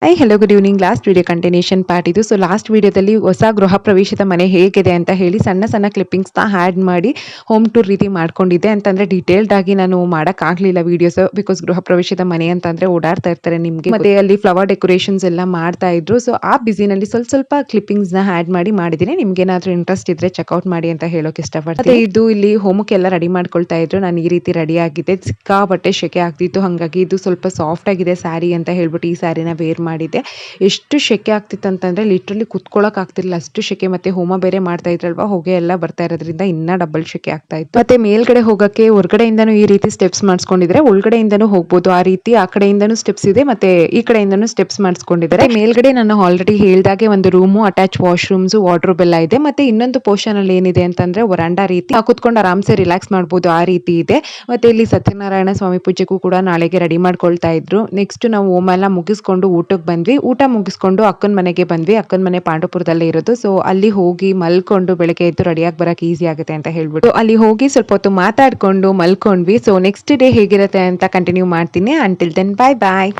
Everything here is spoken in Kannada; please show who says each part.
Speaker 1: Hi hello good evening. Last video continuation part ಇದು. ಸೊ ಲಾಸ್ಟ್ ವಿಡಿಯೋದಲ್ಲಿ ಹೊಸ ಗೃಹ ಪ್ರವೇಶದ ಮನೆ ಹೇಗಿದೆ ಅಂತ ಹೇಳಿ ಸಣ್ಣ ಸಣ್ಣ ಕ್ಲಿಪ್ಪಿಂಗ್ಸ್ನ ಆ್ಯಡ್ ಮಾಡಿ ಹೋಮ್ ಟೂರ್ ರೀತಿ ಮಾಡ್ಕೊಂಡಿದ್ದೆ. ಅಂತಂದರೆ ಡೀಟೇಲ್ಡ್ ಆಗಿ ನಾನು ಮಾಡೋಕ್ಕಾಗಲಿಲ್ಲ ವೀಡಿಯೋಸ್, ಬಿಕಾಸ್ ಗೃಹ ಪ್ರವೇಶದ ಮನೆ ಅಂತಂದರೆ ಓಡಾಡ್ತಾ ಇರ್ತಾರೆ ನಿಮಗೆ, ಮತ್ತೆ ಅಲ್ಲಿ ಫ್ಲವರ್ ಡೆಕೋರೇಷನ್ಸ್ ಎಲ್ಲ ಮಾಡ್ತಾ ಇದ್ರು. ಸೊ ಆ ಬಿಸಿನಲ್ಲಿ ಸ್ವಲ್ಪ ಕ್ಲಿಪ್ಪಿಂಗ್ಸ್ನ ಆ್ಯಡ್ ಮಾಡಿದ್ದೀನಿ. ನಿಮ್ಗೆ ಏನಾದರೂ ಇಂಟ್ರೆಸ್ಟ್ ಇದ್ರೆ ಚೆಕ್ಔಟ್ ಮಾಡಿ ಅಂತ ಹೇಳೋಕೆ ಇಷ್ಟಪಡ್ತೀನಿ. ಇದು ಇಲ್ಲಿ ಹೋಮಕ್ಕೆಲ್ಲ ರೆಡಿ ಮಾಡ್ಕೊಳ್ತಾ ಇದ್ರು. ನಾನು ಈ ರೀತಿ ರೆಡಿ ಆಗಿದ್ದೆ. ಸಿಕ್ಕಾಪಟ್ಟೆ ಶೆಕೆ ಆಗ್ತಿತ್ತು, ಹಾಗಾಗಿ ಇದು ಸ್ವಲ್ಪ ಸಾಫ್ಟ್ ಆಗಿದೆ ಸ್ಯಾರಿ ಅಂತ ಹೇಳ್ಬಿಟ್ಟು ಈ ಸ್ಯಾರಿನ ವೇರ್ ಮಾಡಿದ್ದೆ. ಎಷ್ಟು ಶೆಕೆ ಆಗ್ತಿತ್ತು ಅಂತಂದ್ರೆ ಲಿಟ್ರಲಿ ಕುತ್ಕೊಳ್ಳೋಕೆ ಆಗ್ತಿರ್ಲಿಲ್ಲ, ಅಷ್ಟು ಶೆಕೆ. ಮತ್ತೆ ಹೋಮ ಬೇರೆ ಮಾಡ್ತಾ ಇದ್ರಲ್ವಾ, ಹೊಗೆ ಎಲ್ಲ ಬರ್ತಾ ಇರೋದ್ರಿಂದ ಇನ್ನ ಡಬಲ್ ಶೆಕೆ ಆಗ್ತಾ ಇತ್ತು. ಮತ್ತೆ ಮೇಲ್ಗಡೆ ಹೋಗಕ್ಕೆ ಹೊರಗಡೆಯಿಂದನೂ ಈ ರೀತಿ ಸ್ಟೆಪ್ಸ್ ಮಾಡಿಸ್ಕೊಂಡಿದ್ರೆ ಒಳಗಡೆಯಿಂದನೂ ಹೋಗ್ಬೋದು. ಆ ರೀತಿ ಆ ಕಡೆಯಿಂದನೂ ಸ್ಟೆಪ್ಸ್ ಇದೆ, ಮತ್ತೆ ಈ ಕಡೆಯಿಂದನೂ ಸ್ಟೆಪ್ಸ್ ಮಾಡಿಸ್ಕೊಂಡಿದ್ದಾರೆ. ಮೇಲ್ಗಡೆ ನಾನು ಆಲ್ರೆಡಿ ಹೇಳ್ದಾಗೆ ಒಂದು ರೂಮು, ಅಟ್ಯಾಚ್ ವಾಶ್ರೂಮ್ಸ್, ವಾರ್ಡ್ರೋಬ್ ಎಲ್ಲ ಇದೆ. ಮತ್ತೆ ಇನ್ನೊಂದು ಪೋರ್ಷನ್ ಅಲ್ಲಿ ಏನಿದೆ ಅಂತಂದ್ರೆ ವರಾಂಡಾ ರೀತಿ ಕುತ್ಕೊಂಡು ಆರಾಮ್ಸೆ ರಿಲ್ಯಾಕ್ಸ್ ಮಾಡ್ಬೋದು, ಆ ರೀತಿ ಇದೆ. ಮತ್ತೆ ಇಲ್ಲಿ ಸತ್ಯನಾರಾಯಣ ಸ್ವಾಮಿ ಪೂಜೆಗೂ ಕೂಡ ನಾಳೆಗೆ ರೆಡಿ ಮಾಡ್ಕೊಳ್ತಾ ಇದ್ರು. ನೆಕ್ಸ್ಟ್ ನಾವು ಹೋಮ ಎಲ್ಲ ಮುಗಿಸ್ಕೊಂಡು ಊಟಕ್ಕೆ ಬಂದ್ವಿ. ಊಟ ಮುಗಿಸ್ಕೊಂಡು ಅಕ್ಕನ ಮನೆಗೆ ಬಂದ್ವಿ. ಅಕ್ಕನ ಮನೆ ಪಾಂಡವಪುರದಲ್ಲೇ ಇರೋದು. ಸೊ ಅಲ್ಲಿ ಹೋಗಿ ಮಲ್ಕೊಂಡು ಬೆಳಗ್ಗೆ ಎದ್ದು ರೆಡಿಯಾಗಿ ಬರಕ್ಕೆ ಈಸಿ ಆಗುತ್ತೆ ಅಂತ ಹೇಳ್ಬಿಟ್ಟು ಅಲ್ಲಿ ಹೋಗಿ ಸ್ವಲ್ಪ ಹೊತ್ತು ಮಾತಾಡ್ಕೊಂಡು ಮಲ್ಕೊಂಡ್ವಿ. ಸೊ ನೆಕ್ಸ್ಟ್ ಡೇ ಹೇಗಿರುತ್ತೆ ಅಂತ ಕಂಟಿನ್ಯೂ ಮಾಡ್ತೀನಿ. ಅಂಟಿಲ್ ದೆನ್ ಬಾಯ್ ಬಾಯ್.